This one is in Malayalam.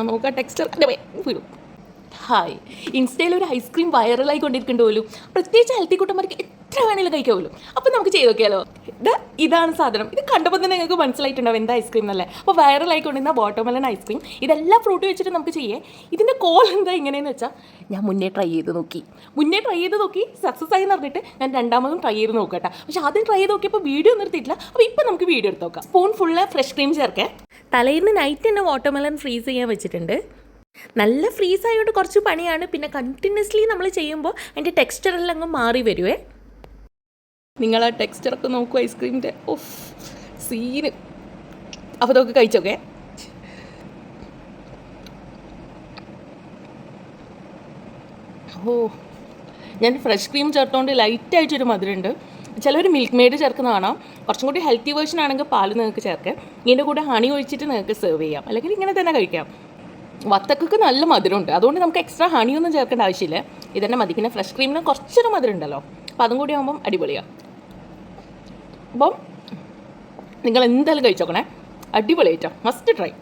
നോക്കാം ടെക്സ്ചർ അല്ലേ വരും. ഹായ്, ഇൻസ്റ്റയിൽ ഒരു ഐസ്ക്രീം വൈറലായി കൊണ്ടിരിക്കേണ്ട പോലും, പ്രത്യേകിച്ച് ഹെൽത്തി കുട്ടന്മാർക്ക് എത്ര വേണേലും കഴിക്കാമല്ലോ. അപ്പോൾ നമുക്ക് ചെയ്ത് നോക്കിയാലോ. ഇതാണ് സാധനം. ഇത് കണ്ടപ്പോൾ തന്നെ നിങ്ങൾക്ക് മനസ്സിലായിട്ടുണ്ടാവും എന്താ ഐസ്ക്രീം എന്നല്ലേ. അപ്പോൾ വൈറലായിക്കൊണ്ടിരുന്ന വാട്ടർമെലൺ ഐസ്ക്രീം, ഇതെല്ലാം ഫ്രൂട്ട് വെച്ചിട്ട് നമുക്ക് ചെയ്യേ. ഇതിൻ്റെ കോൾ എന്താ ഇങ്ങനെയെന്ന് വെച്ചാൽ, ഞാൻ മുന്നേ ട്രൈ ചെയ്ത് നോക്കി സക്സസ് ആയി എന്ന് പറഞ്ഞിട്ട് ഞാൻ രണ്ടാമതും ട്രൈ ചെയ്ത് നോക്കട്ടെ. പക്ഷേ ആദ്യം ട്രൈ ചെയ്ത് നോക്കിയപ്പോൾ വീഡിയോ നിർത്തിയിട്ടില്ല. അപ്പോൾ ഇപ്പോൾ നമുക്ക് വീഡിയോ എടുത്ത് നോക്കാം. സ്പൂൺ ഫുള്ള് ഫ്രഷ് ക്രീം ചേർക്കേ. തലേന്ന് നൈറ്റ് തന്നെ വാട്ടർമെലൺ ഫ്രീസ് ചെയ്യാൻ വെച്ചിട്ടുണ്ട്. നല്ല ഫ്രീസ് ആയതുകൊണ്ട് കുറച്ച് പണിയാണ്. പിന്നെ കണ്ടിന്യൂസ്ലി നമ്മൾ ചെയ്യുമ്പോൾ അതിൻ്റെ ടെക്സ്ചറെല്ലാം അങ്ങ് മാറി വരുവേ. നിങ്ങൾ ആ ടെക്സ്ചറൊക്കെ നോക്കൂ ഐസ്ക്രീമിൻ്റെ. Of scene. അപ്പോൾ അതൊക്കെ കഴിച്ചോക്കെ. ഞാൻ ഫ്രഷ് ക്രീം ചേർത്തുകൊണ്ട് ലൈറ്റായിട്ടൊരു മധുരമുണ്ട്. ചിലവർ മിൽക്ക് മെയ്ഡ് ചേർക്കുന്ന കാണാം. കുറച്ചും കൂടി ഹെൽത്തി വേർഷൻ ആണെങ്കിൽ പാൽ നിങ്ങൾക്ക് ചേർക്കാം. ഇതിൻ്റെ കൂടെ ഹണി ഒഴിച്ചിട്ട് നിങ്ങൾക്ക് സെർവ് ചെയ്യാം, അല്ലെങ്കിൽ ഇങ്ങനെ തന്നെ കഴിക്കാം. വത്തക്കൊക്കെ നല്ല മധുരമുണ്ട്, അതുകൊണ്ട് നമുക്ക് എക്സ്ട്രാ ഹണിയൊന്നും ചേർക്കേണ്ട ആവശ്യമില്ല. ഇതന്നെ മതി. പിന്നെ ഫ്രഷ് ക്രീമിന് കുറച്ചൊരു മധുരം ഉണ്ടല്ലോ, അപ്പോൾ അതും കൂടി ആകുമ്പം അടിപൊളിയാണ്. അപ്പം നിങ്ങൾ എന്തായാലും കഴിച്ചോക്കണേ, അടിപൊളിയായിട്ടോ. Must try.